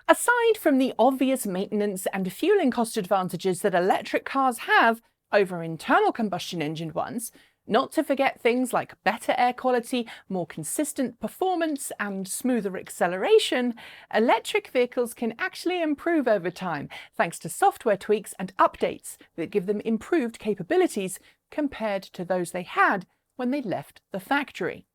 Aside from the obvious maintenance and fueling cost advantages that electric cars have over internal combustion engine ones, not to forget things like better air quality, more consistent performance, and smoother acceleration, electric vehicles can actually improve over time thanks to software tweaks and updates that give them improved capabilities compared to those they had when they left the factory.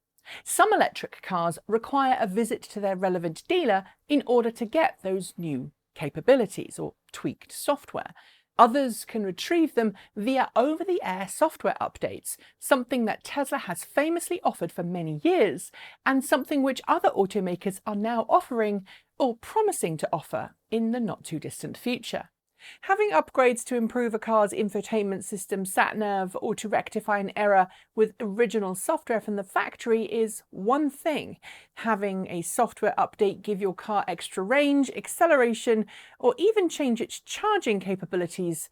Some electric cars require a visit to their relevant dealer in order to get those new capabilities or tweaked software. Others can retrieve them via over-the-air software updates, something that Tesla has famously offered for many years, and something which other automakers are now offering or promising to offer in the not-too-distant future. Having upgrades to improve a car's infotainment system, sat-nav, or to rectify an error with original software from the factory is one thing. Having a software update give your car extra range, acceleration, or even change its charging capabilities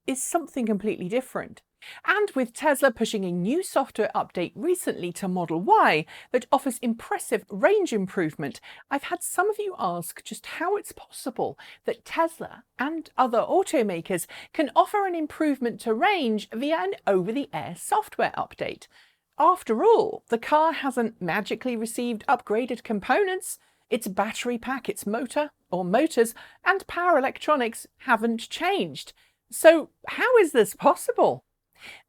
is something completely different. And with Tesla pushing a new software update recently to Model Y that offers impressive range improvement, I've had some of you ask just how it's possible that Tesla and other automakers can offer an improvement to range via an over-the-air software update. After all, the car hasn't magically received upgraded components. Its battery pack, its motor or motors, and power electronics haven't changed. So how is this possible?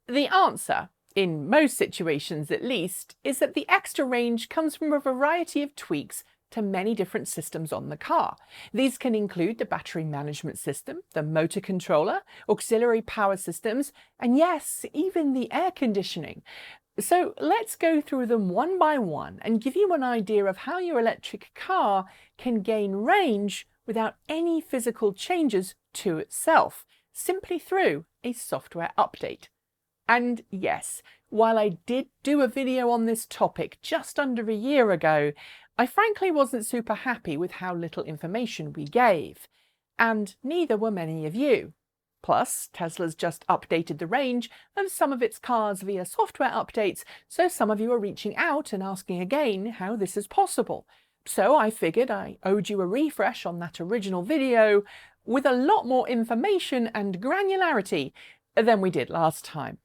The answer, in most situations at least, is that the extra range comes from a variety of tweaks to many different systems on the car. These can include the battery management system, the motor controller, auxiliary power systems, and yes, even the air conditioning. So let's go through them one by one and give you an idea of how your electric car can gain range without any physical changes to itself, simply through a software update. And yes, while I did do a video on this topic just under a year ago, I frankly wasn't super happy with how little information we gave. And neither were many of you. Plus, Tesla's just updated the range of some of its cars via software updates, so some of you are reaching out and asking again how this is possible. So I figured I owed you a refresh on that original video with a lot more information and granularity than we did last time.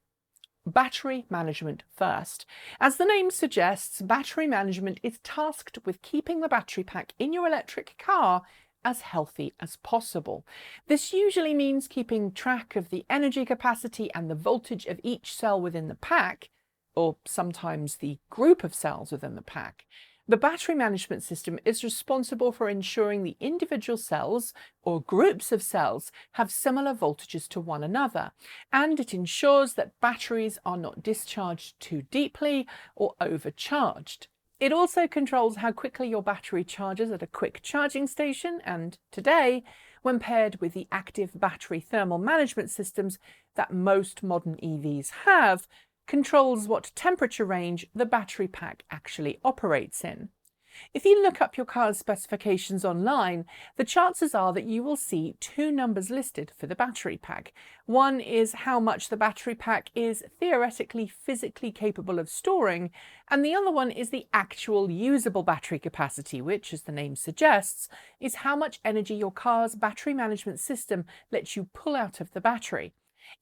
Battery management first. As the name suggests, battery management is tasked with keeping the battery pack in your electric car as healthy as possible. This usually means keeping track of the energy capacity and the voltage of each cell within the pack, or sometimes the group of cells within the pack. The battery management system is responsible for ensuring the individual cells or groups of cells have similar voltages to one another, and it ensures that batteries are not discharged too deeply or overcharged. It also controls how quickly your battery charges at a quick charging station, and today, when paired with the active battery thermal management systems that most modern EVs have, controls what temperature range the battery pack actually operates in. If you look up your car's specifications online, the chances are that you will see two numbers listed for the battery pack. One is how much the battery pack is theoretically physically capable of storing, and the other one is the actual usable battery capacity, which, as the name suggests, is how much energy your car's battery management system lets you pull out of the battery.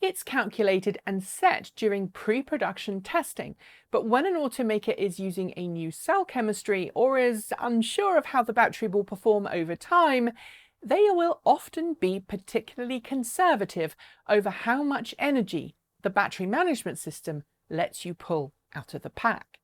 It's calculated and set during pre-production testing, but when an automaker is using a new cell chemistry or is unsure of how the battery will perform over time, they will often be particularly conservative over how much energy the battery management system lets you pull out of the pack.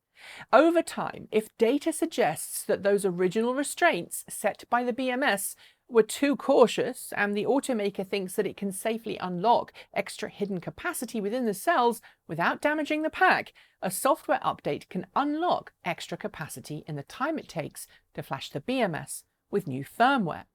Over time, if data suggests that those original restraints set by the BMS were too cautious and the automaker thinks that it can safely unlock extra hidden capacity within the cells without damaging the pack, a software update can unlock extra capacity in the time it takes to flash the BMS with new firmware.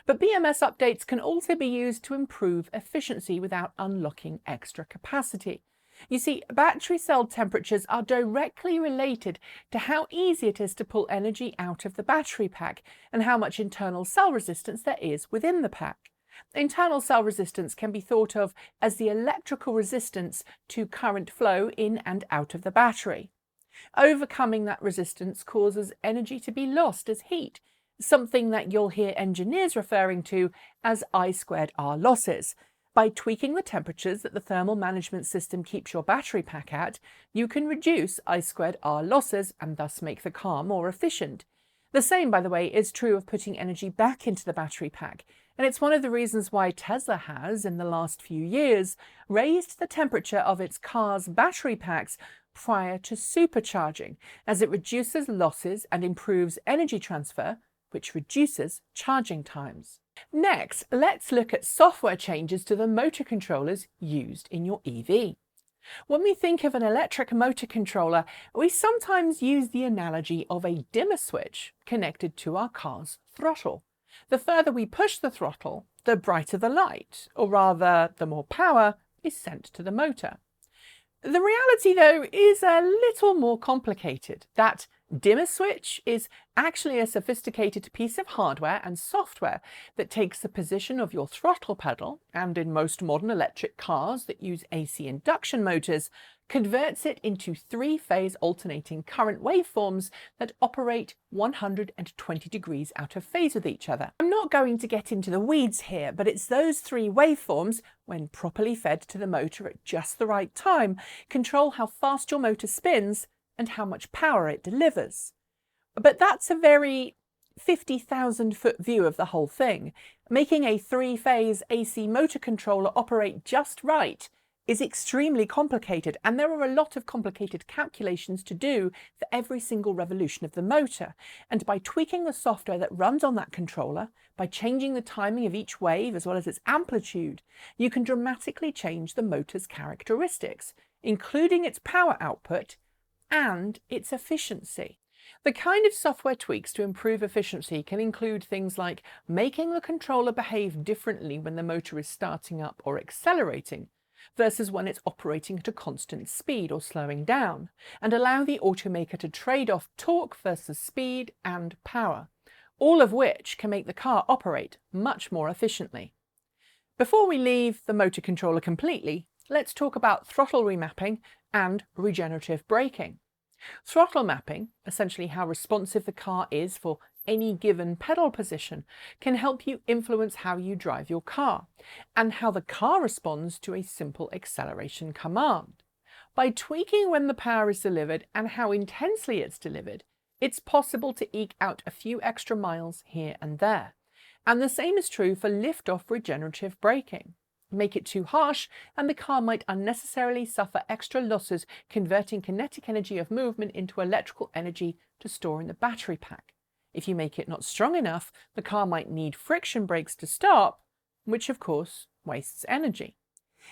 But BMS updates can also be used to improve efficiency without unlocking extra capacity. You see, battery cell temperatures are directly related to how easy it is to pull energy out of the battery pack and how much internal cell resistance there is within the pack. Internal cell resistance can be thought of as the electrical resistance to current flow in and out of the battery. Overcoming that resistance causes energy to be lost as heat. something that you'll hear engineers referring to as I²R losses. By tweaking the temperatures that the thermal management system keeps your battery pack at, you can reduce I²R losses and thus make the car more efficient. The same, by the way, is true of putting energy back into the battery pack, and it's one of the reasons why Tesla has, in the last few years, raised the temperature of its cars' battery packs prior to supercharging, as it reduces losses and improves energy transfer, which reduces charging times. Next, let's look at software changes to the motor controllers used in your EV. When we think of an electric motor controller, we sometimes use the analogy of a dimmer switch connected to our car's throttle. The further we push the throttle, the brighter the light, or rather, the more power is sent to the motor. The reality, though, is a little more complicated. That dimmer switch is actually a sophisticated piece of hardware and software that takes the position of your throttle pedal, and in most modern electric cars that use AC induction motors, converts it into three-phase alternating current waveforms that operate 120 degrees out of phase with each other. I'm not going to get into the weeds here, but it's those three waveforms, when properly fed to the motor at just the right time, control how fast your motor spins and how much power it delivers. But that's a very 50,000-foot view of the whole thing. Making a three-phase AC motor controller operate just right is extremely complicated, and there are a lot of complicated calculations to do for every single revolution of the motor. And by tweaking the software that runs on that controller, by changing the timing of each wave as well as its amplitude, you can dramatically change the motor's characteristics, including its power output and its efficiency. The kind of software tweaks to improve efficiency can include things like making the controller behave differently when the motor is starting up or accelerating versus when it's operating at a constant speed or slowing down, and allow the automaker to trade off torque versus speed and power, all of which can make the car operate much more efficiently. Before we leave the motor controller completely, let's talk about throttle remapping and regenerative braking. Throttle mapping, essentially how responsive the car is for any given pedal position, can help you influence how you drive your car and how the car responds to a simple acceleration command. By tweaking when the power is delivered and how intensely it's delivered, it's possible to eke out a few extra miles here and there. And the same is true for lift-off regenerative braking. Make it too harsh, and the car might unnecessarily suffer extra losses, converting kinetic energy of movement into electrical energy to store in the battery pack. If you make it not strong enough, the car might need friction brakes to stop, which of course wastes energy.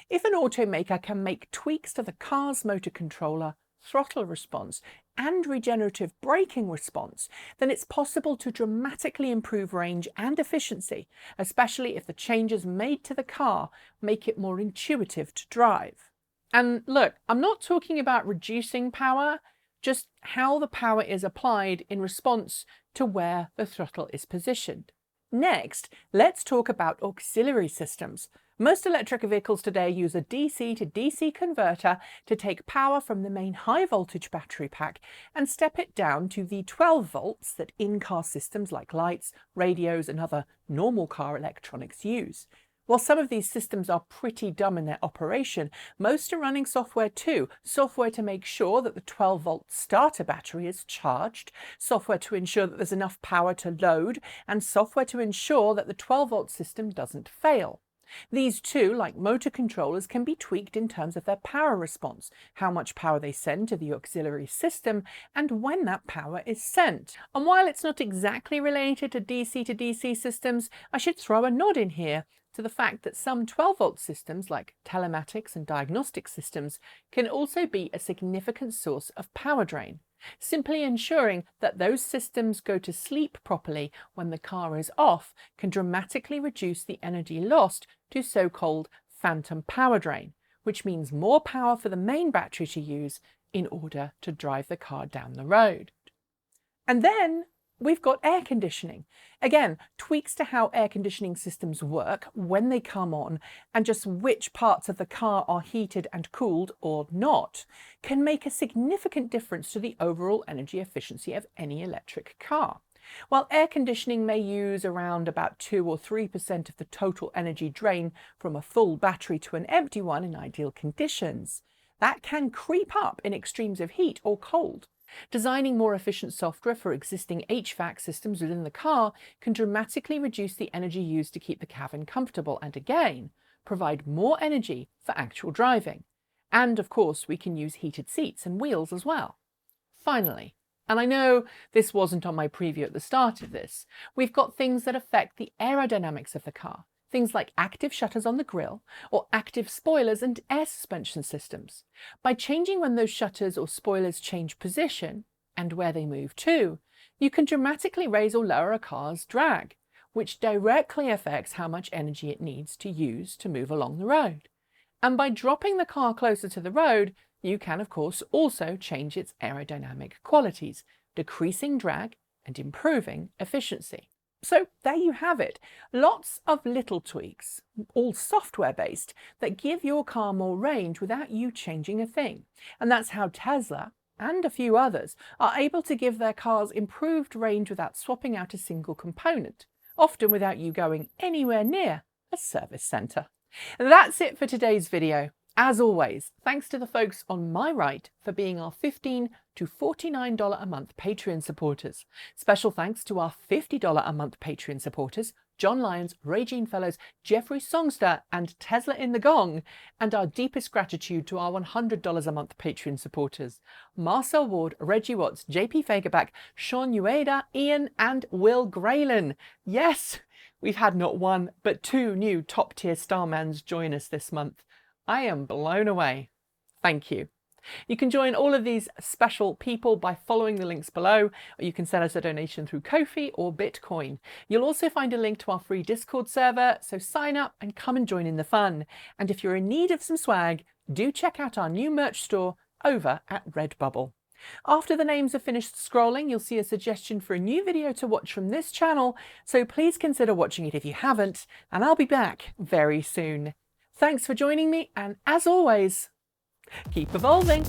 If an automaker can make tweaks to the car's motor controller, throttle response, and regenerative braking response, then it's possible to dramatically improve range and efficiency, especially if the changes made to the car make it more intuitive to drive. And look, I'm not talking about reducing power, just how the power is applied in response to where the throttle is positioned. Next, let's talk about auxiliary systems. Most electric vehicles today use a DC to DC converter to take power from the main high voltage battery pack and step it down to the 12 volts that in-car systems like lights, radios and other normal car electronics use. While some of these systems are pretty dumb in their operation, most are running software too. Software to make sure that the 12-volt starter battery is charged, software to ensure that there's enough power to load, and software to ensure that the 12-volt system doesn't fail. These too, like motor controllers, can be tweaked in terms of their power response, how much power they send to the auxiliary system, and when that power is sent. And while it's not exactly related to DC systems, I should throw a nod in here to the fact that some 12-volt systems, like telematics and diagnostic systems, can also be a significant source of power drain. Simply ensuring that those systems go to sleep properly when the car is off can dramatically reduce the energy lost to so-called phantom power drain, which means more power for the main battery to use in order to drive the car down the road. And then we've got air conditioning. Again, tweaks to how air conditioning systems work, when they come on, and just which parts of the car are heated and cooled or not, can make a significant difference to the overall energy efficiency of any electric car. While air conditioning may use around about 2 or 3% of the total energy drain from a full battery to an empty one in ideal conditions, that can creep up in extremes of heat or cold. Designing more efficient software for existing HVAC systems within the car can dramatically reduce the energy used to keep the cabin comfortable and, again, provide more energy for actual driving. And of course, we can use heated seats and wheels as well. Finally, and I know this wasn't on my preview at the start of this, we've got things that affect the aerodynamics of the car. Things like active shutters on the grille or active spoilers and air suspension systems. By changing when those shutters or spoilers change position and where they move to, you can dramatically raise or lower a car's drag, which directly affects how much energy it needs to use to move along the road. And by dropping the car closer to the road, you can of course also change its aerodynamic qualities, decreasing drag and improving efficiency. So there you have it, lots of little tweaks, all software based, that give your car more range without you changing a thing. And that's how Tesla, and a few others, are able to give their cars improved range without swapping out a single component, often without you going anywhere near a service centre. That's it for today's video. As always, thanks to the folks on my right for being our $15 to $49 a month Patreon supporters. Special thanks to our $50 a month Patreon supporters, John Lyons, Regine Fellows, Jeffrey Songster, and Tesla in the Gong. And our deepest gratitude to our $100 a month Patreon supporters, Marcel Ward, Reggie Watts, JP Fagerback, Sean Ueda, Ian, and Will Graylin. Yes, we've had not one, but 2 new top-tier Starmans join us this month. I am blown away. Thank you. You can join all of these special people by following the links below, or you can send us a donation through Ko-fi or Bitcoin. You'll also find a link to our free Discord server, so sign up and come and join in the fun. And if you're in need of some swag, do check out our new merch store over at Redbubble. After the names are finished scrolling, you'll see a suggestion for a new video to watch from this channel, so please consider watching it if you haven't, and I'll be back very soon. Thanks for joining me, and as always, keep evolving!